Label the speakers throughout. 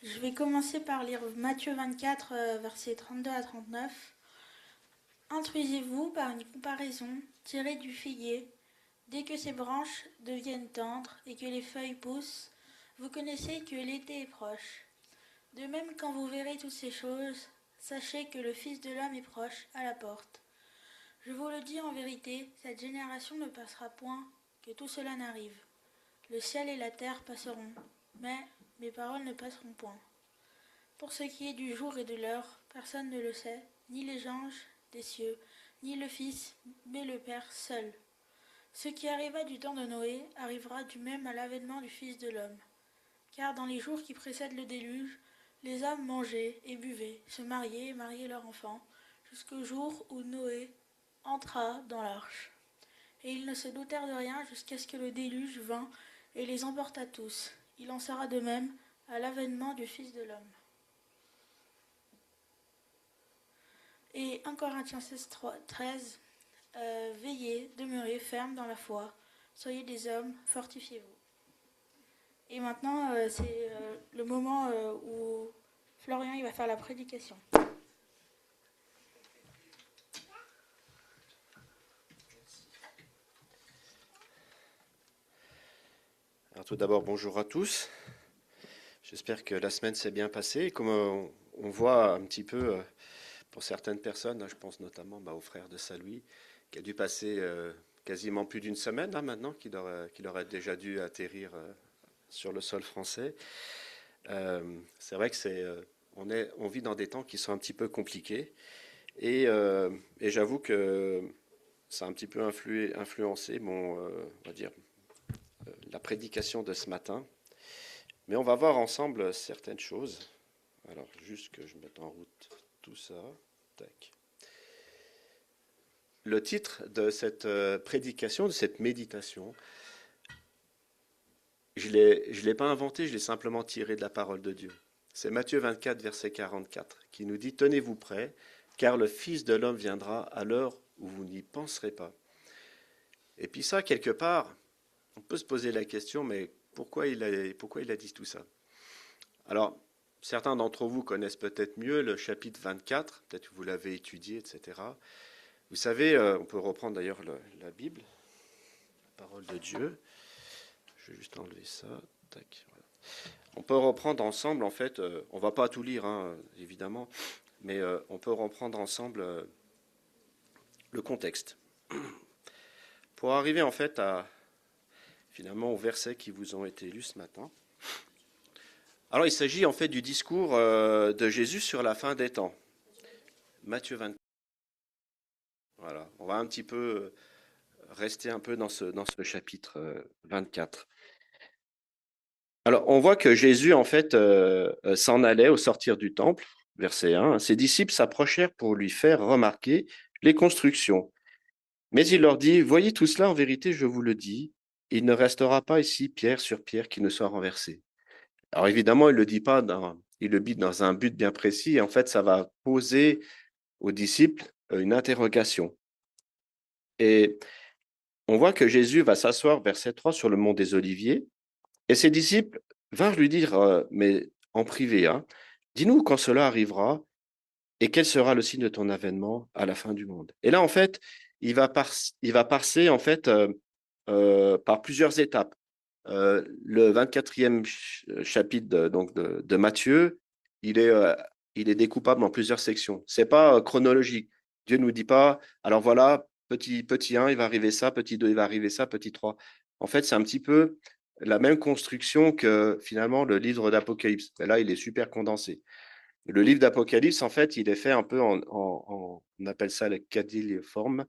Speaker 1: Je vais commencer par lire Matthieu 24, versets 32 à 39. Instruisez-vous par une comparaison tirée du figuier. Dès que ses branches deviennent tendres et que les feuilles poussent, vous connaissez que l'été est proche. De même, quand vous verrez toutes ces choses, sachez que le Fils de l'homme est proche, à la porte. Je vous le dis en vérité, cette génération ne passera point que tout cela n'arrive. Le ciel et la terre passeront, mais mes paroles ne passeront point. Pour ce qui est du jour et de l'heure, personne ne le sait, ni les anges des cieux, ni le Fils, mais le Père seul. Ce qui arriva du temps de Noé arrivera du même à l'avènement du Fils de l'homme. Car dans les jours qui précèdent le déluge, les hommes mangeaient et buvaient, se mariaient et mariaient leurs enfants, jusqu'au jour où Noé entra dans l'arche. Et ils ne se doutèrent de rien jusqu'à ce que le déluge vînt et les emporta tous. Il en sera de même à l'avènement du Fils de l'homme. Et 1 Corinthiens 16, 13, veillez, demeurez fermes dans la foi, soyez des hommes, fortifiez-vous. Et maintenant, c'est le moment où Florian il va faire la prédication.
Speaker 2: Alors tout d'abord, bonjour à tous. J'espère que la semaine s'est bien passée. Comme on voit un petit peu, pour certaines personnes, je pense notamment au frère de Saint-Louis, qui a dû passer quasiment plus d'une semaine maintenant, qu'il aurait déjà dû atterrir sur le sol français. C'est vrai que on vit dans des temps qui sont un petit peu compliqués. Et j'avoue que ça a un petit peu influencé on va dire, la prédication de ce matin. Mais on va voir ensemble certaines choses. Alors, juste que je mette en route tout ça. Tac. Le titre de cette prédication, de cette méditation, je ne l'ai pas inventé, je l'ai simplement tiré de la parole de Dieu. C'est Matthieu 24, verset 44, qui nous dit « Tenez-vous prêts, car le Fils de l'homme viendra à l'heure où vous n'y penserez pas. » Et puis ça, quelque part, on peut se poser la question, mais pourquoi il a dit tout ça? Alors, certains d'entre vous connaissent peut-être mieux le chapitre 24, peut-être que vous l'avez étudié, etc. Vous savez, on peut reprendre d'ailleurs la Bible, la parole de Dieu. Je vais juste enlever ça. Tac, voilà. On peut reprendre ensemble, en fait, on ne va pas tout lire, évidemment, mais on peut reprendre ensemble le contexte. Pour arriver en fait finalement aux versets qui vous ont été lus ce matin. Alors il s'agit en fait du discours de Jésus sur la fin des temps. Matthieu 24. Voilà, on va un petit peu rester un peu dans ce chapitre 24. Alors on voit que Jésus en fait s'en allait au sortir du temple, verset 1. Ses disciples s'approchèrent pour lui faire remarquer les constructions. Mais il leur dit, voyez tout cela, en vérité, je vous le dis, il ne restera pas ici pierre sur pierre qui ne soit renversée. Alors évidemment, il le dit dans un but bien précis, et en fait, ça va poser aux disciples une interrogation. Et on voit que Jésus va s'asseoir, verset 3, sur le mont des Oliviers, et ses disciples vinrent lui dire, mais en privé, dis-nous quand cela arrivera, et quel sera le signe de ton avènement à la fin du monde. Et là, en fait, il va passer en fait par plusieurs étapes. Le 24e chapitre de Matthieu, il est découpable en plusieurs sections. C'est pas chronologique. Dieu nous dit pas, alors voilà, petit 1, il va arriver ça, petit 2, il va arriver ça, petit 3. En fait, c'est un petit peu la même construction que finalement le livre d'Apocalypse. Mais là, il est super condensé. Le livre d'Apocalypse, en fait, il est fait un peu on appelle ça le cadiliforme.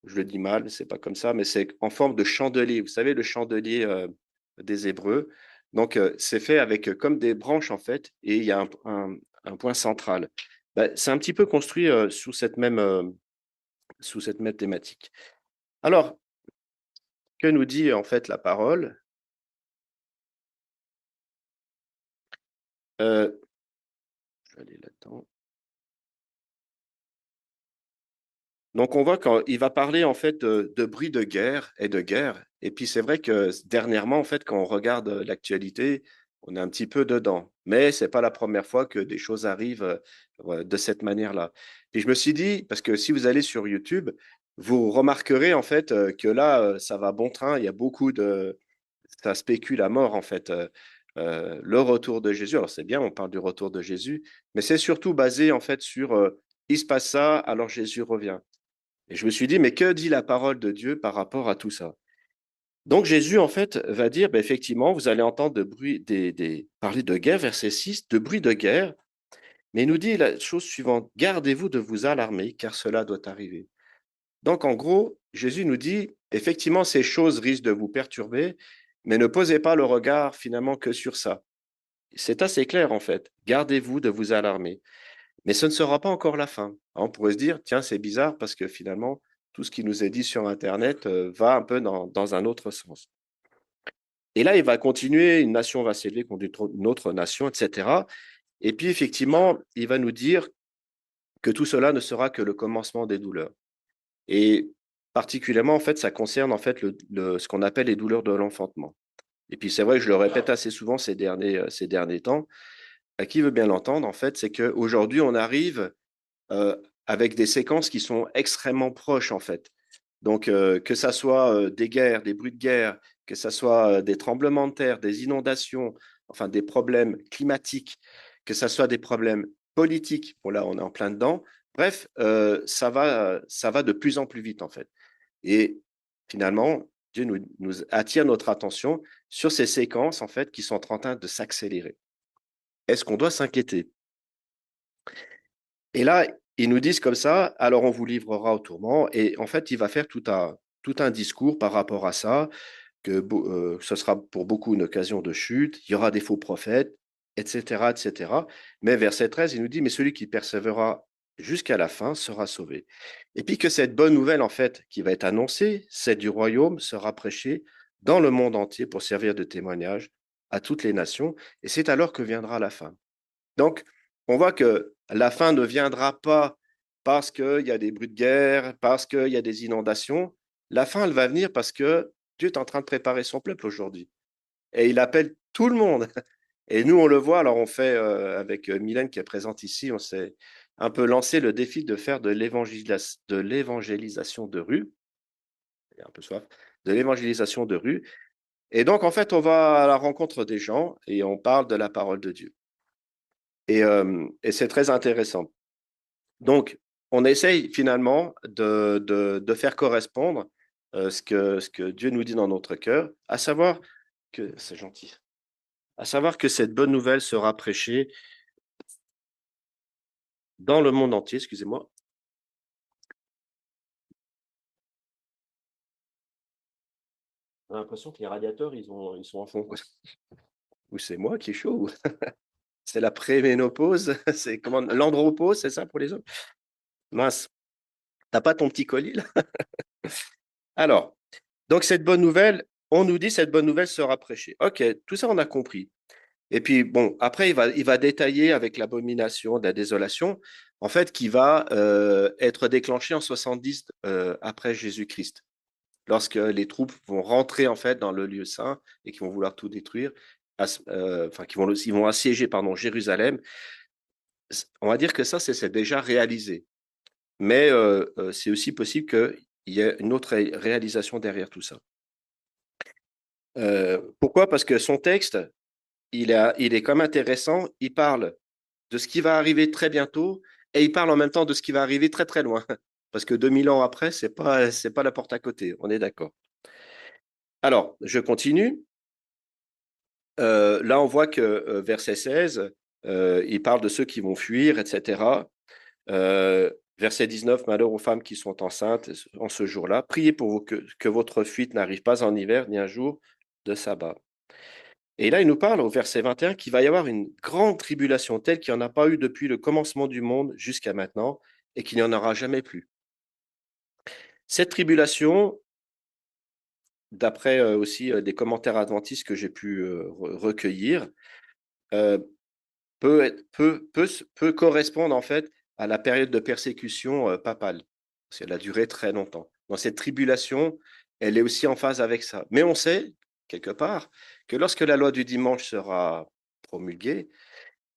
Speaker 2: Je le dis mal, c'est pas comme ça, mais c'est en forme de chandelier. Vous savez, le chandelier des Hébreux. Donc, c'est fait avec comme des branches, en fait, et il y a un point central. Ben, c'est un petit peu construit sous cette même thématique. Alors, que nous dit en fait la parole? Je vais aller là-dedans. Donc, on voit qu'il va parler en fait de bruit de guerre et de guerre. Et puis, c'est vrai que dernièrement, en fait, quand on regarde l'actualité, On est un petit peu dedans. Mais ce n'est pas la première fois que des choses arrivent de cette manière-là. Et je me suis dit, parce que si vous allez sur YouTube, vous remarquerez en fait que là, ça va bon train. Il y a beaucoup de... Ça spécule à mort en fait. Le retour de Jésus. Alors c'est bien, on parle du retour de Jésus, mais c'est surtout basé en fait sur il se passe ça, alors Jésus revient. Et je me suis dit, mais que dit la parole de Dieu par rapport à tout ça? Donc Jésus, en fait, va dire, ben, effectivement, vous allez entendre de bruit, parler de guerre, verset 6, de bruit de guerre, mais il nous dit la chose suivante, gardez-vous de vous alarmer, car cela doit arriver. Donc en gros, Jésus nous dit, effectivement, ces choses risquent de vous perturber, mais ne posez pas le regard finalement que sur ça. C'est assez clair, en fait. Gardez-vous de vous alarmer. Mais ce ne sera pas encore la fin. On pourrait se dire, tiens, c'est bizarre parce que finalement, tout ce qui nous est dit sur Internet va un peu dans un autre sens. Et là, il va continuer, une nation va s'élever contre une autre nation, etc. Et puis, effectivement, il va nous dire que tout cela ne sera que le commencement des douleurs. Et particulièrement, en fait, ça concerne en fait ce qu'on appelle les douleurs de l'enfantement. Et puis, c'est vrai que je le répète assez souvent ces derniers temps. Qui veut bien l'entendre, en fait, c'est qu'aujourd'hui, on arrive euh, avec des séquences qui sont extrêmement proches, en fait. Donc, que ça soit des guerres, des bruits de guerre, que ça soit des tremblements de terre, des inondations, enfin des problèmes climatiques, que ça soit des problèmes politiques, bon là on est en plein dedans, bref, ça va de plus en plus vite en fait. Et finalement, Dieu nous attire notre attention sur ces séquences en fait qui sont en train de s'accélérer. Est-ce qu'on doit s'inquiéter? Et là, ils nous disent comme ça, alors on vous livrera au tourment. Et en fait, il va faire tout un discours par rapport à ça, que ce sera pour beaucoup une occasion de chute, il y aura des faux prophètes, etc., etc. Mais verset 13, il nous dit, mais celui qui persévérera jusqu'à la fin sera sauvé. Et puis que cette bonne nouvelle, en fait, qui va être annoncée, celle du royaume, sera prêchée dans le monde entier pour servir de témoignage à toutes les nations. Et c'est alors que viendra la fin. Donc, on voit que la fin ne viendra pas parce qu'il y a des bruits de guerre, parce qu'il y a des inondations. La fin, elle va venir parce que Dieu est en train de préparer son peuple aujourd'hui. Et il appelle tout le monde. Et nous, on le voit, alors on fait, avec Mylène qui est présente ici, on s'est un peu lancé le défi de faire de l'évangélisation de rue. Il y a un peu soif. De l'évangélisation de rue. Et donc, en fait, on va à la rencontre des gens et on parle de la parole de Dieu. Et c'est très intéressant. Donc, on essaye finalement de faire correspondre ce que Dieu nous dit dans notre cœur, à savoir que, c'est gentil, à savoir que cette bonne nouvelle sera prêchée dans le monde entier, excusez-moi. J'ai l'impression que les radiateurs, ils sont en fond. Ou c'est moi qui est chaud, ou c'est la préménopause, c'est comment, l'andropause, c'est ça pour les hommes? Mince, t'as pas ton petit colis là? Alors, donc cette bonne nouvelle, on nous dit cette bonne nouvelle sera prêchée. Ok, tout ça on a compris. Et puis, bon, après, il va détailler avec l'abomination de la désolation, en fait, qui va être déclenché en 70 après Jésus-Christ, lorsque les troupes vont rentrer, en fait, dans le lieu saint et qui vont vouloir tout détruire, enfin, ils vont assiéger, pardon, Jérusalem. On va dire que ça, c'est déjà réalisé. Mais c'est aussi possible qu'il y ait une autre réalisation derrière tout ça. Pourquoi? Parce que son texte, il est comme intéressant. Il parle de ce qui va arriver très bientôt et il parle en même temps de ce qui va arriver très très loin. Parce que 2000 ans après, c'est pas la porte à côté, on est d'accord. Alors, je continue. Là, on voit que verset 16, il parle de ceux qui vont fuir, etc. Verset 19, malheur aux femmes qui sont enceintes en ce jour-là. Priez pour vous que votre fuite n'arrive pas en hiver ni un jour de sabbat. Et là, il nous parle au verset 21 qu'il va y avoir une grande tribulation telle qu'il n'y en a pas eu depuis le commencement du monde jusqu'à maintenant et qu'il n'y en aura jamais plus. Cette tribulation, d'après aussi des commentaires adventistes que j'ai pu recueillir, euh, peut correspondre en fait à la période de persécution papale, parce qu'elle a duré très longtemps. Dans cette tribulation, elle est aussi en phase avec ça. Mais on sait quelque part, que lorsque la loi du dimanche sera promulguée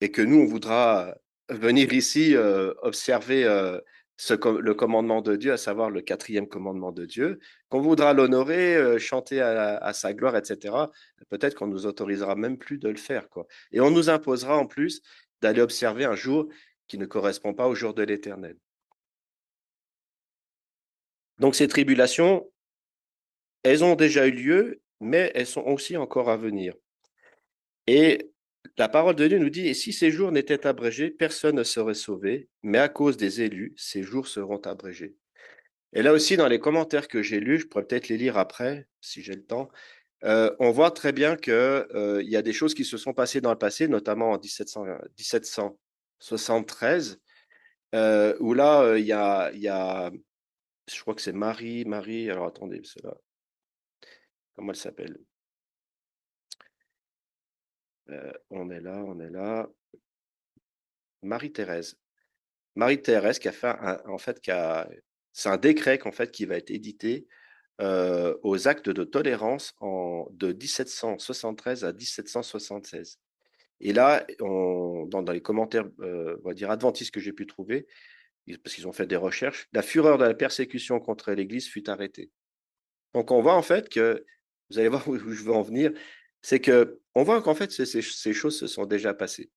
Speaker 2: et que nous, on voudra venir ici observer le commandement de Dieu, à savoir le 4e commandement de Dieu, qu'on voudra l'honorer, chanter à sa gloire, etc., peut-être qu'on nous autorisera même plus de le faire, quoi. Et on nous imposera en plus d'aller observer un jour qui ne correspond pas au jour de l'Éternel. Donc ces tribulations, elles ont déjà eu lieu, mais elles sont aussi encore à venir. Et la parole de Dieu nous dit, et si ces jours n'étaient abrégés, personne ne serait sauvé, mais à cause des élus, ces jours seront abrégés. Et là aussi, dans les commentaires que j'ai lus, je pourrais peut-être les lire après, si j'ai le temps, on voit très bien qu'il y a des choses qui se sont passées dans le passé, notamment en 1773, où là, il y a, je crois que c'est Marie, alors attendez, comment elle s'appelle? On est là, Marie-Thérèse. Marie-Thérèse qui a fait en fait, c'est un décret qu'en fait qui va être édité aux actes de tolérance de 1773 à 1776. Et là, dans les commentaires, on va dire adventistes que j'ai pu trouver, parce qu'ils ont fait des recherches, la fureur de la persécution contre l'Église fut arrêtée. Donc on voit en fait que, vous allez voir où je veux en venir, c'est que on voit qu'en fait ces choses se sont déjà passées.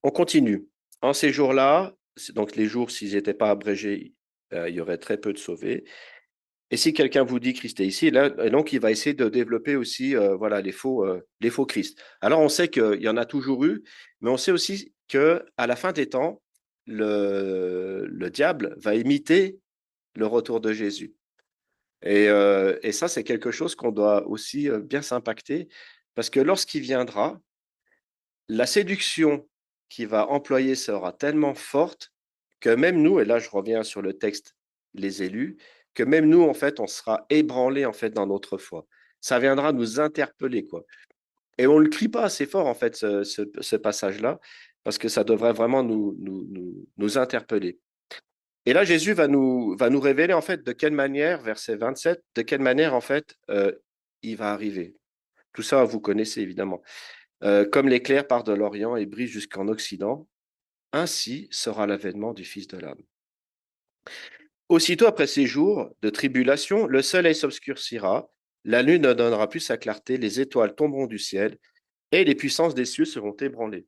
Speaker 2: On continue. En ces jours-là, donc les jours, s'ils n'étaient pas abrégés, il y aurait très peu de sauvés. Et si quelqu'un vous dit Christ est ici, là, donc il va essayer de développer aussi voilà, les faux Christ. Alors on sait qu'il y en a toujours eu, mais on sait aussi qu'à la fin des temps, le diable va imiter le retour de Jésus. Et ça, c'est quelque chose qu'on doit aussi bien s'impacter, parce que lorsqu'il viendra, la séduction qu'il va employer sera tellement forte que même nous, et là je reviens sur le texte, les élus, que même nous, en fait, on sera ébranlés en fait dans notre foi. Ça viendra nous interpeller, quoi. Et on ne le crie pas assez fort, en fait, ce passage-là, parce que ça devrait vraiment nous interpeller. Et là, Jésus va nous révéler, en fait, de quelle manière, verset 27, de quelle manière, en fait, il va arriver. Tout ça, vous connaissez évidemment. Comme l'éclair part de l'Orient et brille jusqu'en Occident, ainsi sera l'avènement du Fils de l'homme. Aussitôt après ces jours de tribulation, le soleil s'obscurcira, la lune ne donnera plus sa clarté, les étoiles tomberont du ciel, et les puissances des cieux seront ébranlées.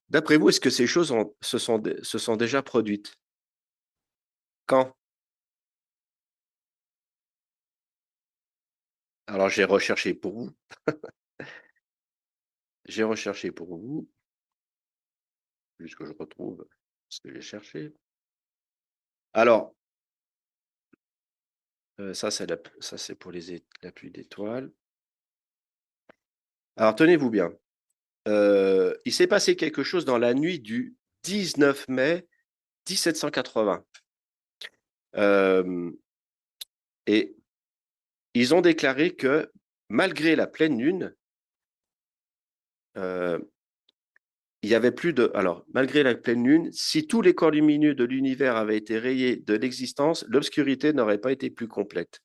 Speaker 2: D'après vous, est-ce que ces choses se sont déjà produites? Quand? Alors j'ai recherché pour vous. J'ai recherché pour vous, puisque je retrouve ce que j'ai cherché. Alors, ça c'est pour la pluie d'étoiles. Alors tenez-vous bien. Il s'est passé quelque chose dans la nuit du 19 mai 1780. Et ils ont déclaré que malgré la pleine lune, il y avait plus de... Alors, malgré la pleine lune, si tous les corps lumineux de l'univers avaient été rayés de l'existence, l'obscurité n'aurait pas été plus complète.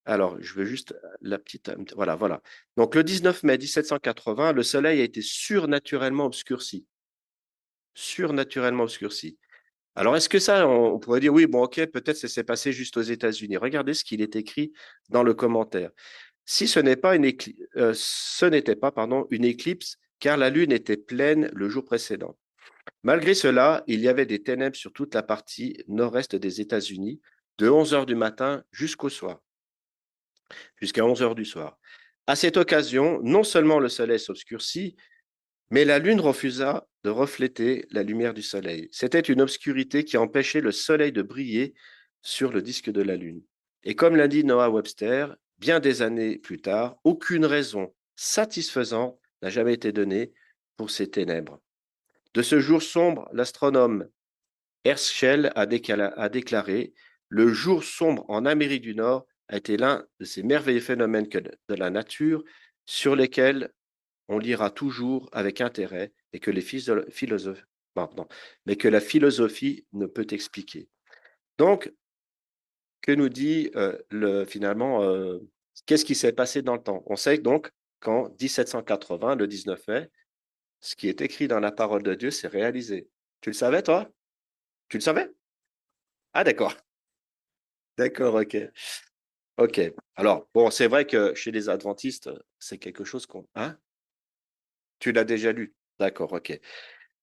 Speaker 2: Alors, je veux juste la petite... Voilà, voilà. Donc, le 19 mai 1780, le soleil a été surnaturellement obscurci. Surnaturellement obscurci. Alors, est-ce que ça, on pourrait dire, oui, bon, ok, peut-être ça s'est passé juste aux États-Unis. Regardez ce qu'il est écrit dans le commentaire. Si ce n'est pas ce n'était pas, pardon, une éclipse, car la lune était pleine le jour précédent. Malgré cela, il y avait des ténèbres sur toute la partie nord-est des États-Unis, de 11 heures du matin jusqu'au soir, jusqu'à 11 heures du soir. À cette occasion, non seulement le soleil s'obscurcit, mais la lune refusa de refléter la lumière du soleil. C'était une obscurité qui empêchait le soleil de briller sur le disque de la lune. Et comme l'a dit Noah Webster, bien des années plus tard, aucune raison satisfaisante n'a jamais été donnée pour ces ténèbres. De ce jour sombre, l'astronome Herschel a déclaré: le jour sombre en Amérique du Nord a été l'un de ces merveilleux phénomènes de la nature sur lesquels on lira toujours avec intérêt et que mais que la philosophie ne peut expliquer. Donc, que nous dit finalement Qu'est-ce qui s'est passé dans le temps? On sait donc qu'en 1780, le 19 mai, ce qui est écrit dans la parole de Dieu s'est réalisé. Tu le savais, toi? Tu le savais? Ah, d'accord. D'accord, ok. Ok. Alors, bon, c'est vrai que chez les adventistes, c'est quelque chose qu'on... Hein? Tu l'as déjà lu? D'accord, ok.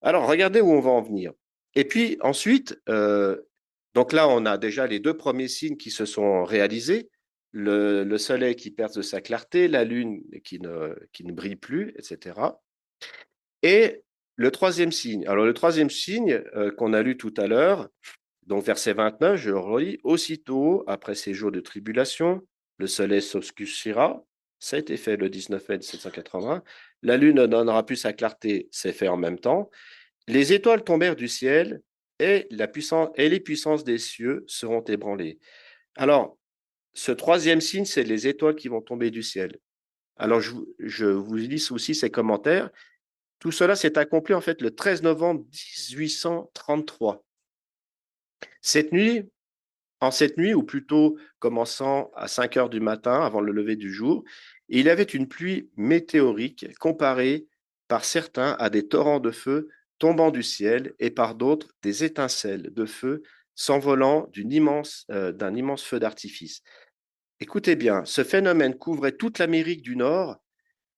Speaker 2: Alors, regardez où on va en venir. Et puis ensuite, donc là, on a déjà les deux premiers signes qui se sont réalisés. Le soleil qui perd de sa clarté, la lune qui ne brille plus, etc. Et le troisième signe. Alors, le troisième signe qu'on a lu tout à l'heure, donc verset 29, je le relis, aussitôt après ces jours de tribulation, le soleil s'obscurcira. Ça a été fait le 19 mai 1780. La lune ne donnera plus sa clarté, c'est fait en même temps. Les étoiles tombèrent du ciel et les puissances des cieux seront ébranlées. Alors, ce troisième signe, c'est les étoiles qui vont tomber du ciel. Alors, je vous lis aussi ces commentaires. Tout cela s'est accompli en fait le 13 novembre 1833. Cette nuit, En cette nuit, ou plutôt commençant à 5 heures du matin, avant le lever du jour, il y avait une pluie météorique comparée par certains à des torrents de feu tombant du ciel et par d'autres des étincelles de feu s'envolant d'un immense feu d'artifice. Écoutez bien, ce phénomène couvrait toute l'Amérique du Nord,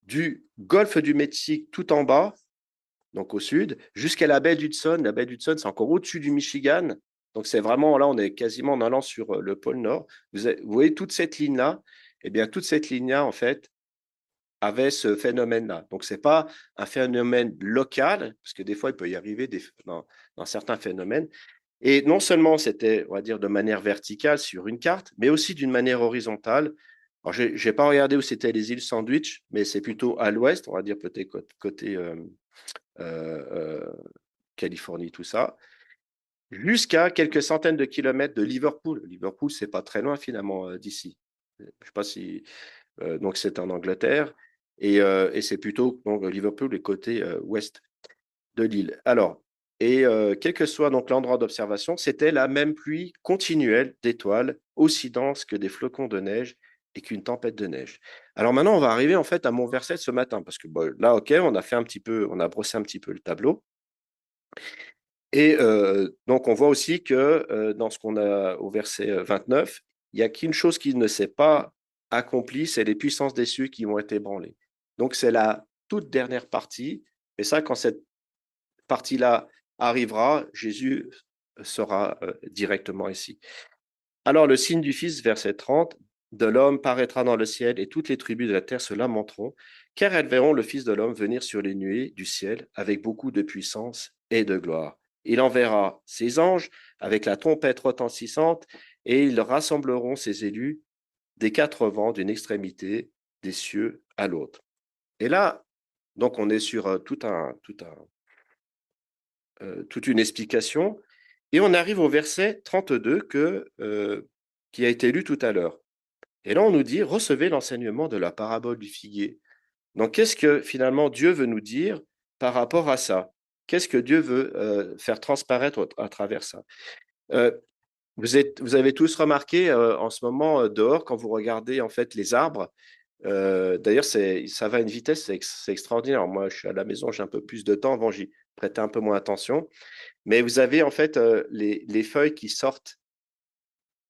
Speaker 2: du golfe du Mexique tout en bas donc au sud, jusqu'à la baie d'Hudson. La baie d'Hudson, c'est encore au-dessus du Michigan. Donc c'est vraiment, là, on est quasiment en allant sur le pôle Nord. Vous voyez toute cette ligne-là, eh bien, toute cette ligne-là, en fait, avait ce phénomène-là. Donc, ce n'est pas un phénomène local, parce que des fois, il peut y arriver dans certains phénomènes. Et non seulement c'était, on va dire, de manière verticale sur une carte, mais aussi d'une manière horizontale. Alors, je n'ai pas regardé où c'était les îles Sandwich, mais c'est plutôt à l'ouest, on va dire peut-être côté euh, Californie, tout ça, jusqu'à quelques centaines de kilomètres de Liverpool. Liverpool, c'est pas très loin finalement d'ici. Je sais pas si donc c'est en Angleterre et c'est plutôt donc Liverpool est côté ouest de l'île. Alors quel que soit donc l'endroit d'observation, c'était la même pluie continuelle d'étoiles, aussi dense que des flocons de neige et qu'une tempête de neige. Alors maintenant, on va arriver en fait à mon verset de ce matin parce que bon, là, ok, on a brossé un petit peu le tableau. Et donc, on voit aussi que dans ce qu'on a au verset 29, il n'y a qu'une chose qui ne s'est pas accomplie, c'est les puissances des cieux qui ont été ébranlées. Donc, c'est la toute dernière partie. Et ça, quand cette partie-là arrivera, Jésus sera directement ici. Alors, le signe du Fils, verset 30, de l'homme paraîtra dans le ciel et toutes les tribus de la terre se lamenteront, car elles verront le Fils de l'homme venir sur les nuées du ciel avec beaucoup de puissance et de gloire. Il enverra ses anges avec la trompette retentissante et ils rassembleront ses élus des quatre vents d'une extrémité des cieux à l'autre. Et là, donc on est sur toute une explication et on arrive au verset 32 qui a été lu tout à l'heure. Et là, on nous dit, recevez l'enseignement de la parabole du figuier. Donc, qu'est-ce que finalement Dieu veut nous dire par rapport à ça? Qu'est-ce que Dieu veut faire transparaître à travers ça? Euh, vous avez tous remarqué en ce moment dehors, quand vous regardez en fait les arbres, d'ailleurs, ça va à une vitesse, c'est extraordinaire. Moi, je suis à la maison, j'ai un peu plus de temps. Avant, j'y prêtais un peu moins attention. Mais vous avez en fait les feuilles qui sortent.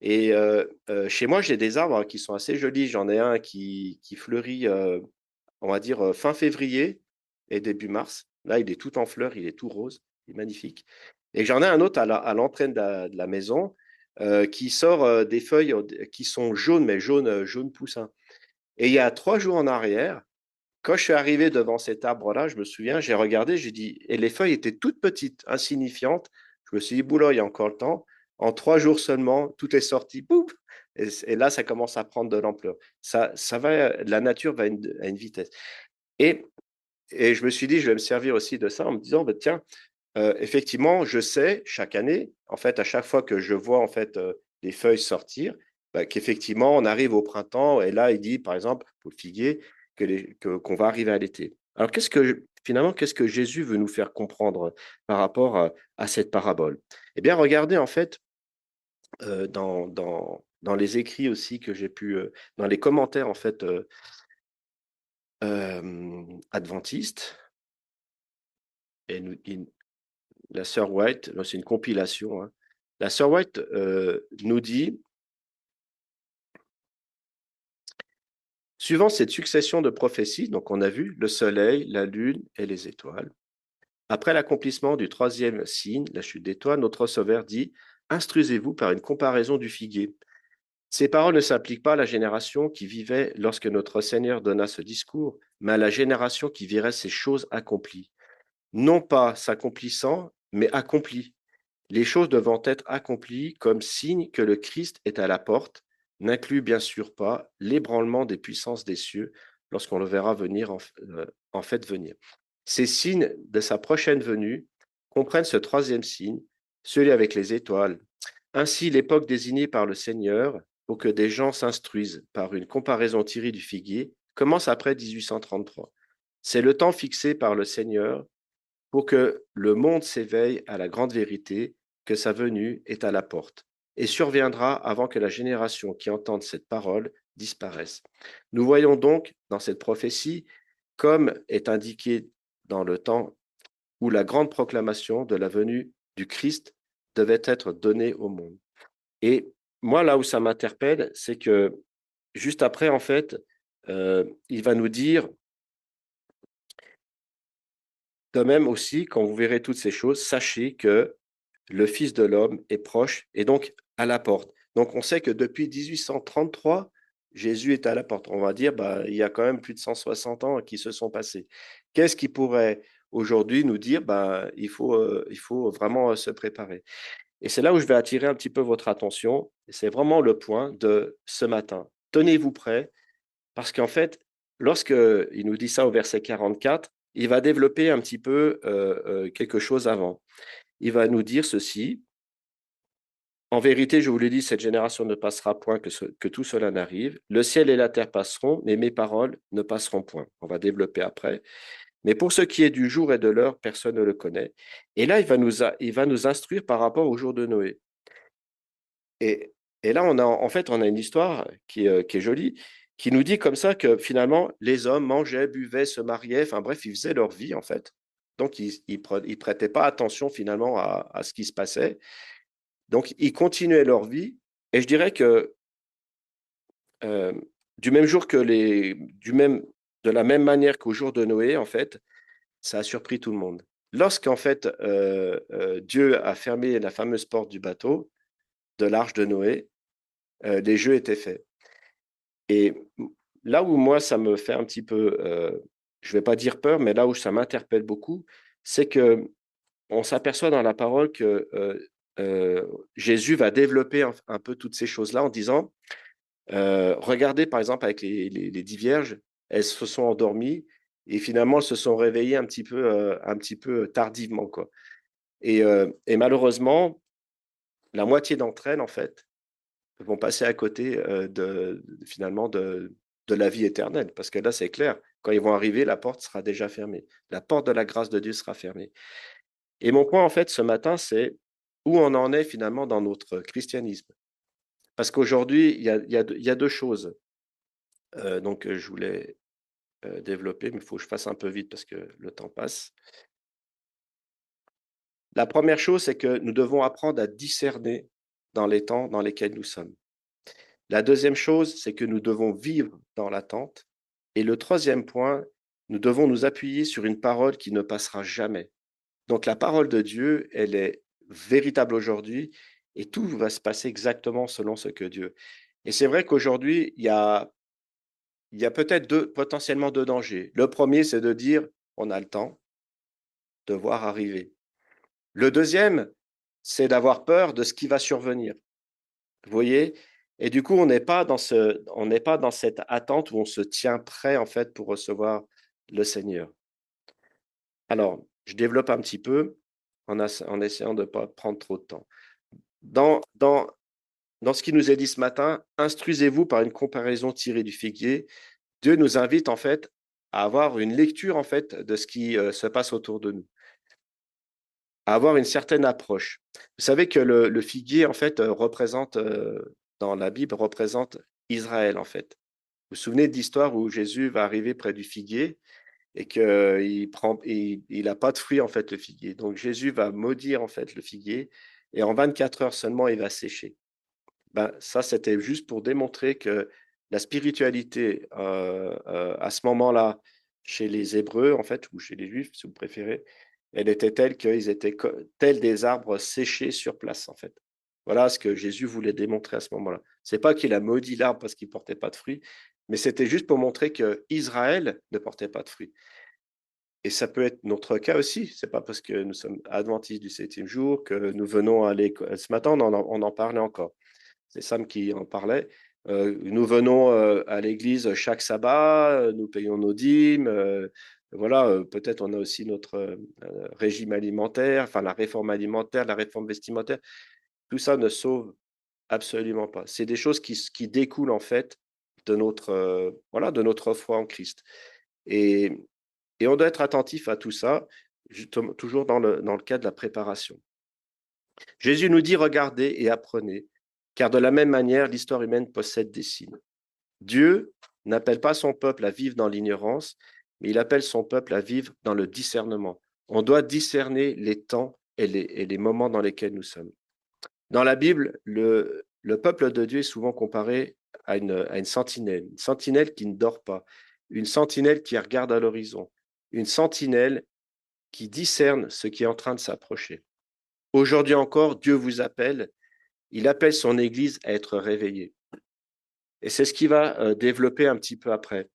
Speaker 2: Et chez moi, j'ai des arbres qui sont assez jolis. J'en ai un qui fleurit, on va dire, fin février et début mars. Là, il est tout en fleurs, il est tout rose, il est magnifique. Et j'en ai un autre à l'entrée de la maison qui sort des feuilles qui sont jaunes, mais jaune poussin. Et il y a 3 jours en arrière, quand je suis arrivé devant cet arbre-là, je me souviens, j'ai regardé, j'ai dit, et les feuilles étaient toutes petites, insignifiantes. Je me suis dit, boula, il y a encore le temps. En 3 jours seulement, tout est sorti, boum, et là, ça commence à prendre de l'ampleur. Ça va, la nature va à une vitesse. Et, et je me suis dit, je vais me servir aussi de ça en me disant, bah, tiens, effectivement, je sais chaque année, en fait, à chaque fois que je vois en fait les feuilles sortir, bah, qu'effectivement, on arrive au printemps et là, il dit, par exemple, pour le figuier, qu'on va arriver à l'été. Alors, finalement, qu'est-ce que Jésus veut nous faire comprendre par rapport à cette parabole? Eh bien, regardez en fait dans dans les écrits aussi que j'ai pu, dans les commentaires en fait adventistes. Et la sœur White, c'est une compilation, hein. La sœur White nous dit, suivant cette succession de prophéties, donc on a vu le soleil, la lune et les étoiles. Après l'accomplissement du troisième signe, la chute d'étoiles, notre Sauveur dit, instruisez-vous par une comparaison du figuier. Ces paroles ne s'appliquent pas à la génération qui vivait lorsque notre Seigneur donna ce discours, mais à la génération qui verrait ces choses accomplies. Non pas s'accomplissant, mais accomplies. Les choses devant être accomplies comme signe que le Christ est à la porte, n'inclut bien sûr pas l'ébranlement des puissances des cieux lorsqu'on le verra venir en fait venir. Ces signes de sa prochaine venue comprennent ce troisième signe, celui avec les étoiles. Ainsi, l'époque désignée par le Seigneur pour que des gens s'instruisent par une comparaison tirée du figuier commence après 1833. C'est le temps fixé par le Seigneur pour que le monde s'éveille à la grande vérité que sa venue est à la porte et surviendra avant que la génération qui entende cette parole disparaisse. Nous voyons donc dans cette prophétie, comme est indiqué dans le temps où la grande proclamation de la venue du Christ devait être donnée au monde. Et moi, là où ça m'interpelle, c'est que juste après, en fait, il va nous dire, de même aussi, quand vous verrez toutes ces choses, sachez que le Fils de l'homme est proche et donc à la porte. Donc on sait que depuis 1833, Jésus est à la porte. On va dire, bah, il y a quand même plus de 160 ans qui se sont passés. Qu'est-ce qui pourrait aujourd'hui nous dire, bah, il faut vraiment se préparer. Et c'est là où je vais attirer un petit peu votre attention. C'est vraiment le point de ce matin. Tenez-vous prêts, parce qu'en fait, lorsqu'il nous dit ça au verset 44, il va développer un petit peu quelque chose avant. Il va nous dire ceci. En vérité, je vous le dis, cette génération ne passera point que tout cela n'arrive. Le ciel et la terre passeront, mais mes paroles ne passeront point. On va développer après. Mais pour ce qui est du jour et de l'heure, personne ne le connaît. Et là, il va nous instruire par rapport au jour de Noé. Et, et là, on a une histoire qui est jolie, qui nous dit comme ça que finalement, les hommes mangeaient, buvaient, se mariaient, enfin bref, ils faisaient leur vie en fait. Donc, ils ne prêtaient pas attention finalement à ce qui se passait. Donc, ils continuaient leur vie. Et je dirais que euh, du même jour que de la même manière qu'au jour de Noé, en fait, ça a surpris tout le monde. Lorsqu'en fait Dieu a fermé la fameuse porte du bateau, de l'arche de Noé, les jeux étaient faits. Et là où moi, ça me fait un petit peu, je ne vais pas dire peur, mais là où ça m'interpelle beaucoup, c'est que on s'aperçoit dans la parole que Jésus va développer un peu toutes ces choses-là en disant, regardez par exemple avec les 10 vierges, elles se sont endormies et finalement elles se sont réveillées un petit peu tardivement, quoi. Et malheureusement, la moitié d'entre elles, en fait, vont passer à côté finalement de la vie éternelle. Parce que là, c'est clair, quand ils vont arriver, la porte sera déjà fermée. La porte de la grâce de Dieu sera fermée. Et mon point, en fait, ce matin, c'est où on en est finalement dans notre christianisme. Parce qu'aujourd'hui, il y a deux choses. Donc, je voulais développer, mais il faut que je fasse un peu vite parce que le temps passe. La première chose, c'est que nous devons apprendre à discerner dans les temps dans lesquels nous sommes. La deuxième chose, c'est que nous devons vivre dans l'attente. Et le troisième point, nous devons nous appuyer sur une parole qui ne passera jamais. Donc la parole de Dieu, elle est véritable aujourd'hui et tout va se passer exactement selon ce que Dieu. Et c'est vrai qu'aujourd'hui, il y a peut-être potentiellement deux dangers. Le premier, c'est de dire, on a le temps de voir arriver. Le deuxième, c'est d'avoir peur de ce qui va survenir. Vous voyez? Et du coup, on n'est pas dans cette attente où on se tient prêt en fait pour recevoir le Seigneur. Alors, je développe un petit peu en essayant de ne pas prendre trop de temps. Dans, dans, dans ce qui nous est dit ce matin, instruisez-vous par une comparaison tirée du figuier. Dieu nous invite en fait à avoir une lecture en fait de ce qui se passe autour de nous, à avoir une certaine approche. Vous savez que le figuier en fait représente dans la Bible représente Israël, en fait. Vous vous souvenez de l'histoire où Jésus va arriver près du figuier et qu'il n'a pas de fruits, en fait, le figuier. Donc Jésus va maudire, en fait, le figuier et en 24 heures seulement, il va sécher. Ben, ça, c'était juste pour démontrer que la spiritualité, à ce moment-là, chez les Hébreux, en fait, ou chez les Juifs, si vous préférez, elle était telle qu'ils étaient tels des arbres séchés sur place, en fait. Voilà ce que Jésus voulait démontrer à ce moment-là. C'est pas qu'il a maudit l'arbre parce qu'il portait pas de fruits, mais c'était juste pour montrer que Israël ne portait pas de fruits. Et ça peut être notre cas aussi. C'est pas parce que nous sommes adventistes du 7e jour que nous venons à l'école. Ce matin, on en parlait encore. C'est Sam qui en parlait. Nous venons à l'église chaque sabbat, nous payons nos dîmes. Voilà, peut-être on a aussi notre régime alimentaire, enfin la réforme alimentaire, la réforme vestimentaire. Tout ça ne sauve absolument pas. C'est des choses qui découlent en fait de notre, voilà, de notre foi en Christ. Et, et on doit être attentif à tout ça, toujours dans le cadre de la préparation. Jésus nous dit, regardez et apprenez, car de la même manière, l'histoire humaine possède des signes. Dieu n'appelle pas son peuple à vivre dans l'ignorance, mais il appelle son peuple à vivre dans le discernement. On doit discerner les temps et les moments dans lesquels nous sommes. Dans la Bible, le peuple de Dieu est souvent comparé à une sentinelle qui ne dort pas, une sentinelle qui regarde à l'horizon, une sentinelle qui discerne ce qui est en train de s'approcher. Aujourd'hui encore, Dieu vous appelle, il appelle son Église à être réveillée. Et c'est ce qu'il va développer un petit peu après.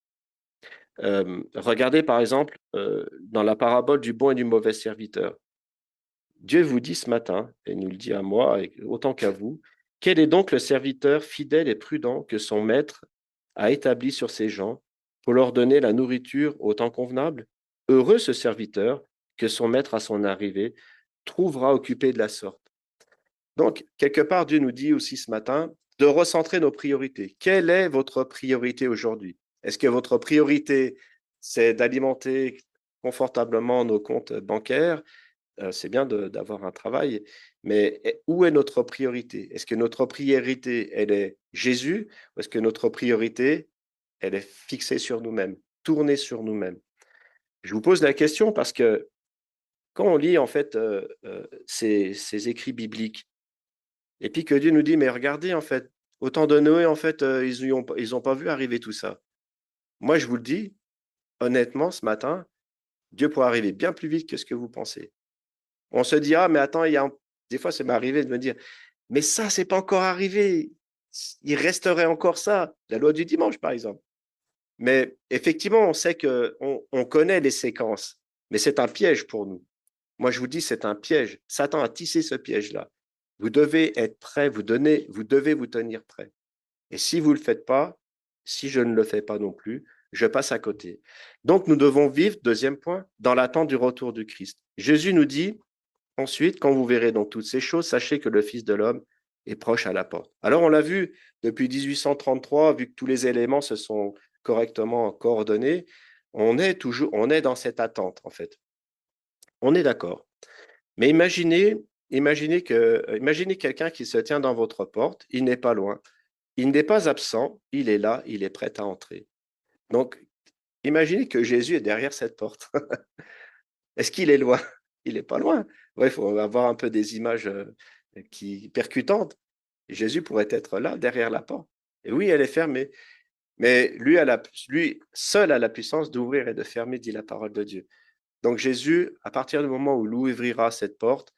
Speaker 2: Regardez par exemple dans la parabole du bon et du mauvais serviteur. Dieu vous dit ce matin, et nous le dit à moi autant qu'à vous, quel est donc le serviteur fidèle et prudent que son maître a établi sur ses gens pour leur donner la nourriture au temps convenable? Heureux ce serviteur que son maître à son arrivée trouvera occupé de la sorte. Donc, quelque part, Dieu nous dit aussi ce matin de recentrer nos priorités. Quelle est votre priorité aujourd'hui? Est-ce que votre priorité, c'est d'alimenter confortablement nos comptes bancaires? C'est bien d'avoir un travail, mais où est notre priorité? Est-ce que notre priorité, elle est Jésus, ou est-ce que notre priorité, elle est fixée sur nous-mêmes, tournée sur nous-mêmes? Je vous pose la question parce que quand on lit en fait ces écrits bibliques, et puis que Dieu nous dit, mais regardez, en fait, au temps de Noé, en fait, ils ont pas vu arriver tout ça. Moi, je vous le dis, honnêtement, ce matin, Dieu pourrait arriver bien plus vite que ce que vous pensez. On se dit, ah, mais attends, des fois, ça m'est arrivé de me dire, mais ça, c'est pas encore arrivé. Il resterait encore ça. La loi du dimanche, par exemple. Mais effectivement, on sait on connaît les séquences, mais c'est un piège pour nous. Moi, je vous dis, c'est un piège. Satan a tissé ce piège-là. Vous devez être prêt, vous devez vous tenir prêt. Et si vous ne le faites pas, si je ne le fais pas non plus, je passe à côté. Donc, nous devons vivre, deuxième point, dans l'attente du retour du Christ. Jésus nous dit, ensuite, quand vous verrez donc toutes ces choses, sachez que le Fils de l'homme est proche à la porte. Alors, on l'a vu depuis 1833, vu que tous les éléments se sont correctement coordonnés, on est dans cette attente, en fait. On est d'accord. Mais imaginez quelqu'un qui se tient dans votre porte, il n'est pas loin, il n'est pas absent, il est là, il est prêt à entrer. Donc, imaginez que Jésus est derrière cette porte. Est-ce qu'il est loin? Il n'est pas loin. Ouais, il faut avoir un peu des images percutantes. Jésus pourrait être là, derrière la porte. Et oui, elle est fermée. Mais lui seul a la puissance d'ouvrir et de fermer, dit la parole de Dieu. Donc Jésus, à partir du moment où il ouvrira cette porte,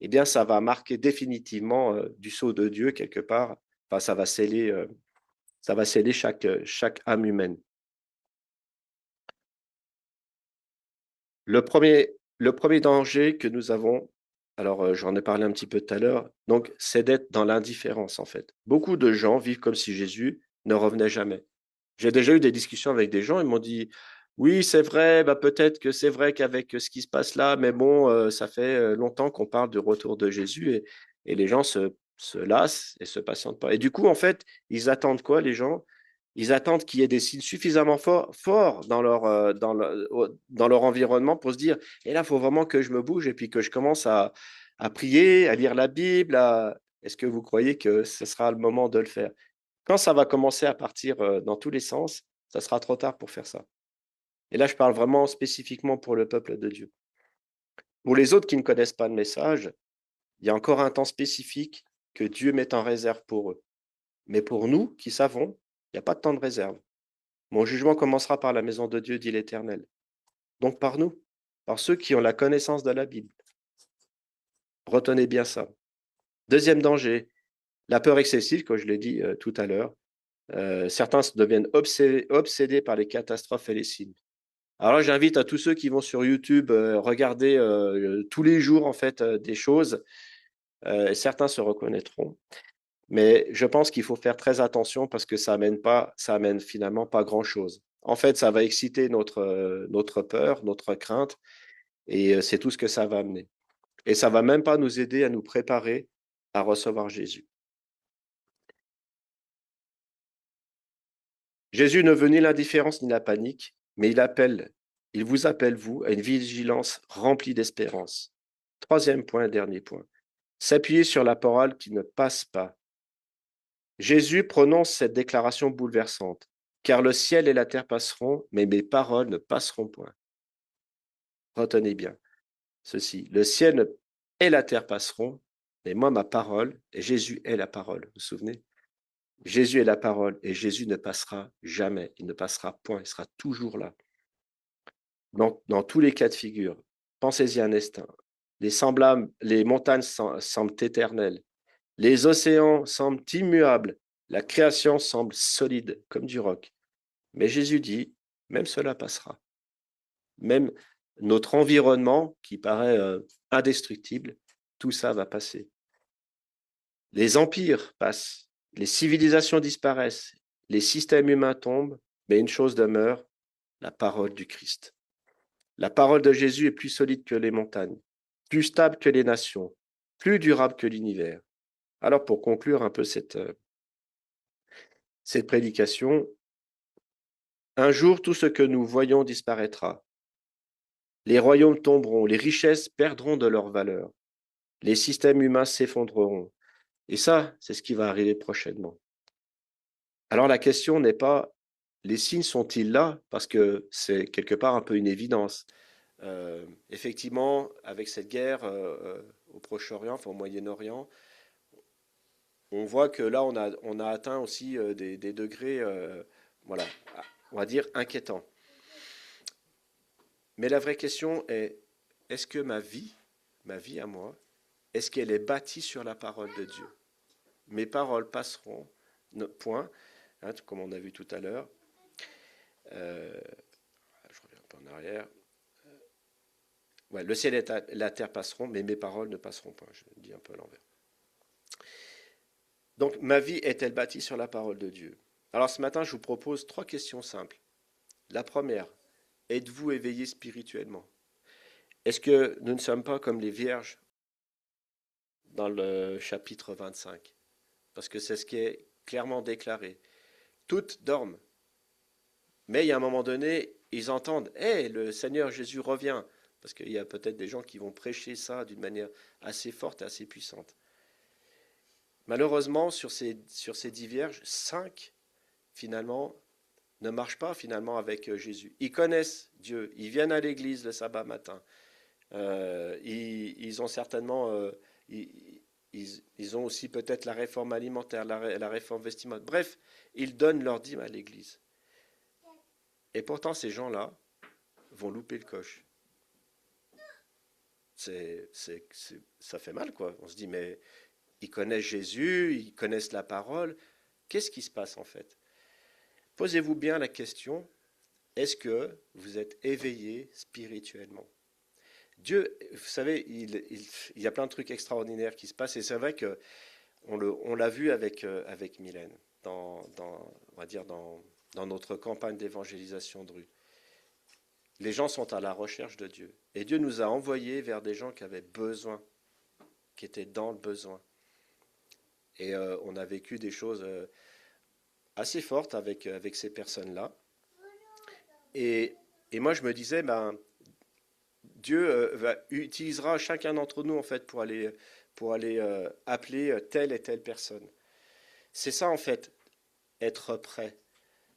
Speaker 2: eh bien, ça va marquer définitivement du sceau de Dieu quelque part. Enfin, ça va sceller chaque âme humaine. Le premier danger que nous avons, alors j'en ai parlé un petit peu tout à l'heure, donc c'est d'être dans l'indifférence en fait. Beaucoup de gens vivent comme si Jésus ne revenait jamais. J'ai déjà eu des discussions avec des gens, ils m'ont dit, oui, c'est vrai, bah, peut-être que c'est vrai qu'avec ce qui se passe là, mais bon, ça fait longtemps qu'on parle du retour de Jésus et les gens se lassent et se patientent pas. Et du coup, en fait, ils attendent quoi, les gens? Ils attendent qu'il y ait des signes suffisamment forts dans leur environnement pour se dire, et là, il faut vraiment que je me bouge et puis que je commence à prier, à lire la Bible. Est-ce que vous croyez que ce sera le moment de le faire? Quand ça va commencer à partir dans tous les sens, ça sera trop tard pour faire ça. Et là, je parle vraiment spécifiquement pour le peuple de Dieu. Pour les autres qui ne connaissent pas le message, il y a encore un temps spécifique que Dieu met en réserve pour eux. Mais pour nous qui savons, il n'y a pas de temps de réserve. Mon jugement commencera par la maison de Dieu, dit l'Éternel. Donc par nous, par ceux qui ont la connaissance de la Bible. Retenez bien ça. Deuxième danger, la peur excessive, comme je l'ai dit tout à l'heure. Certains deviennent obsédés par les catastrophes et les signes. Alors j'invite à tous ceux qui vont sur YouTube regarder tous les jours en fait des choses. Et certains se reconnaîtront. Mais je pense qu'il faut faire très attention parce que ça amène finalement pas grand-chose. En fait, ça va exciter notre peur, notre crainte, et c'est tout ce que ça va amener. Et ça va même pas nous aider à nous préparer à recevoir Jésus. Jésus ne veut ni l'indifférence ni la panique, mais il vous appelle, vous, à une vigilance remplie d'espérance. Troisième point, dernier point. S'appuyer sur la parole qui ne passe pas. Jésus prononce cette déclaration bouleversante. Car le ciel et la terre passeront, mais mes paroles ne passeront point. Retenez bien ceci. Le ciel et la terre passeront, mais moi, ma parole, et Jésus est la parole. Vous vous souvenez? Jésus est la parole, et Jésus ne passera jamais. Il ne passera point. Il sera toujours là. Dans tous les cas de figure, pensez-y un instant. Les montagnes semblent éternelles. Les océans semblent immuables. La création semble solide, comme du roc. Mais Jésus dit, même cela passera. Même notre environnement, qui paraît indestructible, tout ça va passer. Les empires passent, les civilisations disparaissent, les systèmes humains tombent, mais une chose demeure, la parole du Christ. La parole de Jésus est plus solide que les montagnes, plus stable que les nations, plus durable que l'univers. Alors pour conclure un peu cette prédication, un jour tout ce que nous voyons disparaîtra. Les royaumes tomberont, les richesses perdront de leur valeur, les systèmes humains s'effondreront. Et ça, c'est ce qui va arriver prochainement. Alors la question n'est pas les signes sont-ils là, parce que c'est quelque part un peu une évidence. Effectivement, avec cette guerre au Proche-Orient, enfin au Moyen-Orient, on voit que là, on a atteint aussi des degrés, voilà, on va dire inquiétants. Mais la vraie question est, est-ce que ma vie à moi, est-ce qu'elle est bâtie sur la parole de Dieu? Mes paroles passeront, point, hein, comme on a vu tout à l'heure. Je reviens un peu en arrière. Ouais, le ciel et la terre passeront, mais mes paroles ne passeront pas. Je dis un peu à l'envers. Donc, ma vie est-elle bâtie sur la parole de Dieu? Alors, ce matin, je vous propose 3 questions simples. La première, êtes-vous éveillé spirituellement? Est-ce que nous ne sommes pas comme les vierges dans le chapitre 25? Parce que c'est ce qui est clairement déclaré. Toutes dorment. Mais il y a un moment donné, ils entendent, hey, le Seigneur Jésus revient. Parce qu'il y a peut-être des gens qui vont prêcher ça d'une manière assez forte et assez puissante. Malheureusement, sur ces 10 vierges, 5, finalement, ne marchent pas finalement avec Jésus. Ils connaissent Dieu, ils viennent à l'église le sabbat matin. Ils ont certainement, ils ont aussi peut-être la réforme alimentaire, la réforme vestimentaire. Bref, ils donnent leur dîme à l'église. Et pourtant, ces gens-là vont louper le coche. Ça fait mal, quoi. On se dit, mais ils connaissent Jésus, ils connaissent la parole. Qu'est-ce qui se passe en fait? Posez-vous bien la question, est-ce que vous êtes éveillé spirituellement? Dieu, vous savez, il y a plein de trucs extraordinaires qui se passent, et c'est vrai que on l'a vu avec Mylène, on va dire dans notre campagne d'évangélisation de rue. Les gens sont à la recherche de Dieu. Et Dieu nous a envoyés vers des gens qui avaient besoin, qui étaient dans le besoin. Et on a vécu des choses assez fortes avec ces personnes-là. Et moi, je me disais, ben, Dieu utilisera chacun d'entre nous, en fait, pour aller pour aller appeler telle et telle personne. C'est ça en fait, être prêt.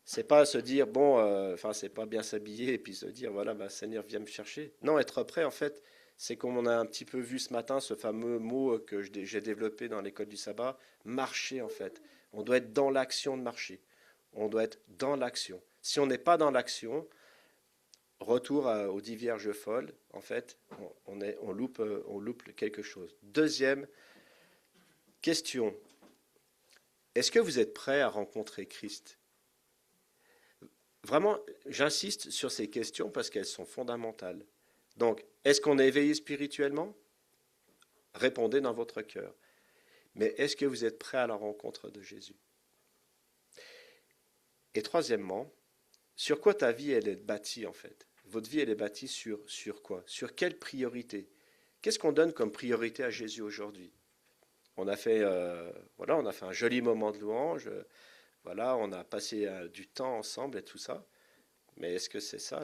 Speaker 2: C'est pas se dire, bon, c'est pas bien s'habiller et puis se dire, voilà, bah, Seigneur, viens me chercher. Non, être prêt, en fait, c'est comme on a un petit peu vu ce matin, ce fameux mot que j'ai développé dans l'école du sabbat, marcher, en fait. On doit être dans l'action de marcher. On doit être dans l'action. Si on n'est pas dans l'action, retour aux 10 vierges folles, en fait, on loupe quelque chose. Deuxième question, est-ce que vous êtes prêt à rencontrer Christ? Vraiment, j'insiste sur ces questions parce qu'elles sont fondamentales. Donc, est-ce qu'on est éveillé spirituellement? Répondez dans votre cœur. Mais est-ce que vous êtes prêt à la rencontre de Jésus? Et troisièmement, sur quoi ta vie elle est bâtie en fait? Votre vie elle est bâtie sur quoi? Sur quelle priorité? Qu'est-ce qu'on donne comme priorité à Jésus aujourd'hui? On a fait un joli moment de louange. Voilà, on a passé du temps ensemble et tout ça. Mais est-ce que c'est ça,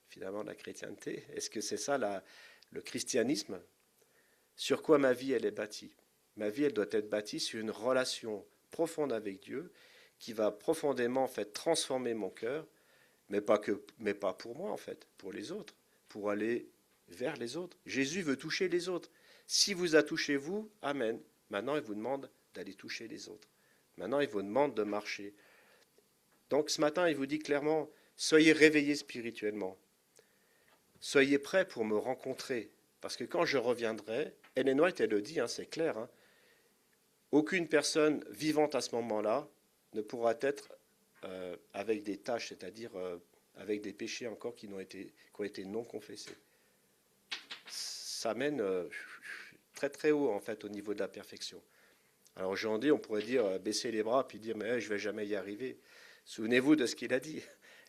Speaker 2: finalement, la chrétienté? Est-ce que c'est ça, le christianisme? Sur quoi ma vie, elle est bâtie? Ma vie, elle doit être bâtie sur une relation profonde avec Dieu qui va profondément, en fait, transformer mon cœur, mais pas pour moi, en fait, pour les autres, pour aller vers les autres. Jésus veut toucher les autres. Si vous a touché vous, amen. Maintenant, il vous demande d'aller toucher les autres. Maintenant, il vous demande de marcher. Donc, ce matin, il vous dit clairement, soyez réveillés spirituellement. Soyez prêts pour me rencontrer. Parce que quand je reviendrai, Ellen White, elle le dit, c'est clair, aucune personne vivante à ce moment-là ne pourra être avec des tâches, c'est-à-dire avec des péchés encore qui ont été non confessés. Ça mène très très haut en fait au niveau de la perfection. Alors aujourd'hui, on pourrait dire baisser les bras puis dire mais je vais jamais y arriver. Souvenez-vous de ce qu'il a dit.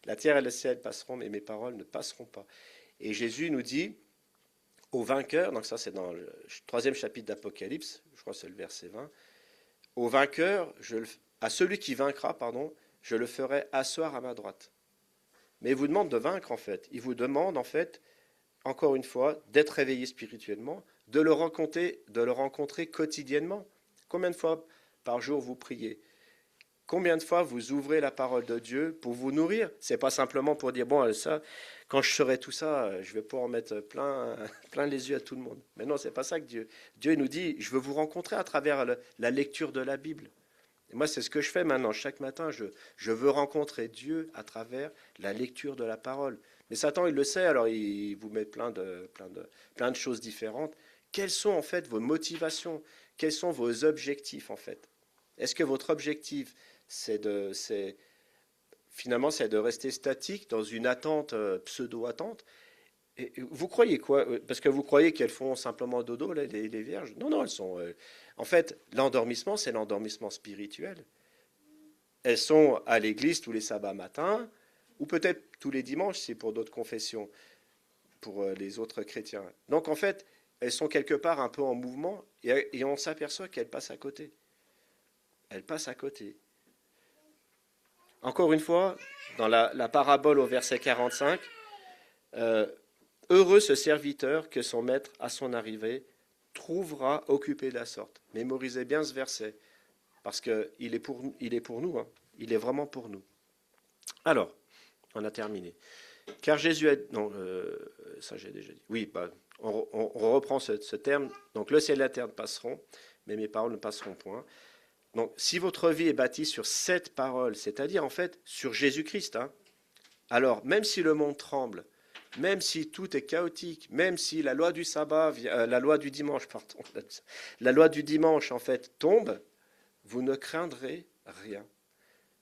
Speaker 2: La terre et le ciel passeront, mais mes paroles ne passeront pas. Et Jésus nous dit au vainqueur, donc ça c'est dans le 3e chapitre d'Apocalypse, je crois que c'est le verset 20, au vainqueur, à celui qui vaincra, je le ferai asseoir à ma droite. Mais il vous demande de vaincre en fait. Il vous demande en fait, encore une fois, d'être réveillé spirituellement, de le rencontrer quotidiennement. Combien de fois par jour vous priez? Combien de fois vous ouvrez la parole de Dieu pour vous nourrir? C'est pas simplement pour dire, bon, ça, quand je saurai tout ça, je vais pouvoir en mettre plein les yeux à tout le monde. Mais non, c'est pas ça que Dieu nous dit, je veux vous rencontrer à travers la lecture de la Bible. Et moi, c'est ce que je fais maintenant. Chaque matin, je veux rencontrer Dieu à travers la lecture de la parole. Mais Satan, il le sait, alors il vous met plein de choses différentes. Quelles sont en fait vos motivations? Quels sont vos objectifs en fait? Est-ce que votre objectif, c'est de rester statique dans une attente, pseudo-attente? Et vous croyez quoi? Parce que vous croyez qu'elles font simplement dodo, là, les vierges? Non, non, elles sont... en fait, l'endormissement, c'est l'endormissement spirituel. Elles sont à l'église tous les sabbats matins, ou peut-être tous les dimanches, c'est pour d'autres confessions, pour les autres chrétiens. Donc, en fait, elles sont quelque part un peu en mouvement, et on s'aperçoit qu'elles passent à côté. Elles passent à côté. Encore une fois, dans la parabole au verset 45, heureux ce serviteur que son maître, à son arrivée, trouvera occupé de la sorte. Mémorisez bien ce verset, parce qu'il est pour nous, il est vraiment pour nous. Alors, on a terminé. Car Jésus a... Non, ça j'ai déjà dit. Oui, on reprend ce terme. Donc, le ciel et la terre passeront, mais mes paroles ne passeront point. Donc, si votre vie est bâtie sur cette parole, c'est-à-dire en fait sur Jésus-Christ, alors même si le monde tremble, même si tout est chaotique, même si la loi du sabbat, la loi du dimanche en fait tombe, vous ne craindrez rien,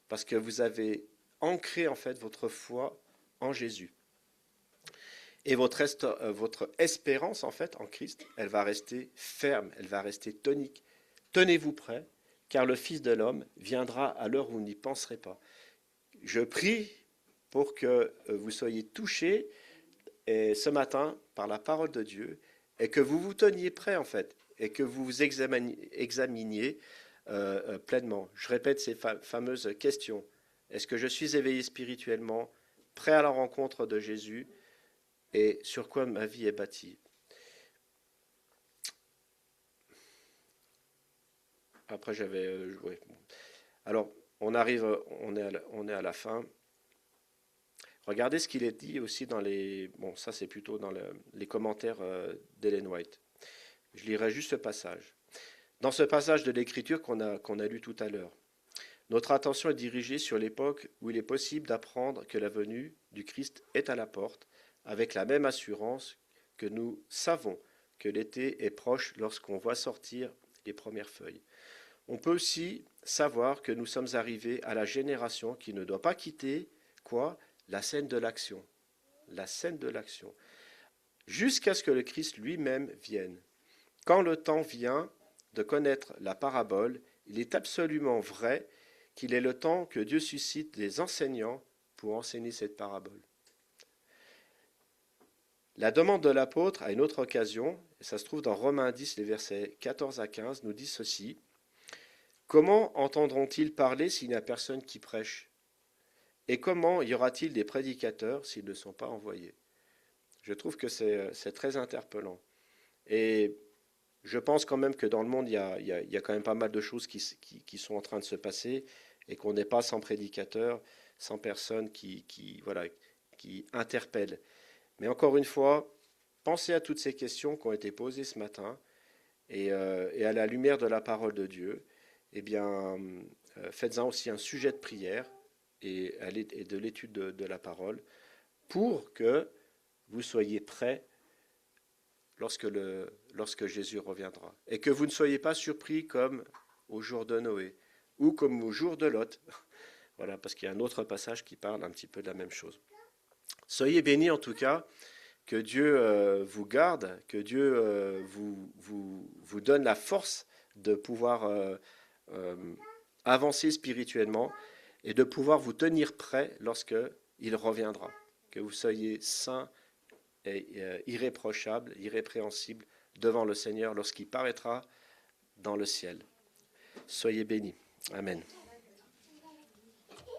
Speaker 2: parce que vous avez ancré en fait votre foi en Jésus. Et votre espérance en fait en Christ, elle va rester ferme, elle va rester tonique. Tenez-vous prêts, car le Fils de l'homme viendra à l'heure où vous n'y penserez pas. Je prie pour que vous soyez touchés ce matin par la parole de Dieu et que vous vous teniez prêts en fait et que vous vous examiniez pleinement. Je répète ces fameuses questions. Est-ce que je suis éveillé spirituellement, prêt à la rencontre de Jésus et sur quoi ma vie est bâtie? Après, j'avais... ouais. Alors, on est à la fin. Regardez ce qu'il est dit aussi dans les... Bon, ça c'est plutôt dans les commentaires d'Ellen White. Je lirai juste ce passage. Dans ce passage de l'Écriture qu'on a lu tout à l'heure, notre attention est dirigée sur l'époque où il est possible d'apprendre que la venue du Christ est à la porte, avec la même assurance que nous savons que l'été est proche lorsqu'on voit sortir les premières feuilles. On peut aussi savoir que nous sommes arrivés à la génération qui ne doit pas quitter, quoi ? La scène de l'action. La scène de l'action. Jusqu'à ce que le Christ lui-même vienne. Quand le temps vient de connaître la parabole, il est absolument vrai qu'il est le temps que Dieu suscite des enseignants pour enseigner cette parabole. La demande de l'apôtre à une autre occasion, et ça se trouve dans Romains 10, les versets 14 à 15, nous dit ceci. Comment entendront-ils parler s'il n'y a personne qui prêche ? Et comment y aura-t-il des prédicateurs s'ils ne sont pas envoyés ? Je trouve que c'est très interpellant. Et je pense quand même que dans le monde, il y a quand même pas mal de choses qui sont en train de se passer et qu'on n'est pas sans prédicateurs, sans personnes qui interpellent. Mais encore une fois, pensez à toutes ces questions qui ont été posées ce matin et à la lumière de la parole de Dieu, eh bien, faites-en aussi un sujet de prière et de l'étude de la parole pour que vous soyez prêts lorsque Jésus reviendra. Et que vous ne soyez pas surpris comme au jour de Noé ou comme au jour de Lot. Voilà, parce qu'il y a un autre passage qui parle un petit peu de la même chose. Soyez bénis en tout cas, que Dieu vous garde, que Dieu vous donne la force de pouvoir avancer spirituellement et de pouvoir vous tenir prêt lorsque il reviendra. Que vous soyez saints et irréprochables, irrépréhensibles devant le Seigneur lorsqu'il paraîtra dans le ciel. Soyez bénis. Amen.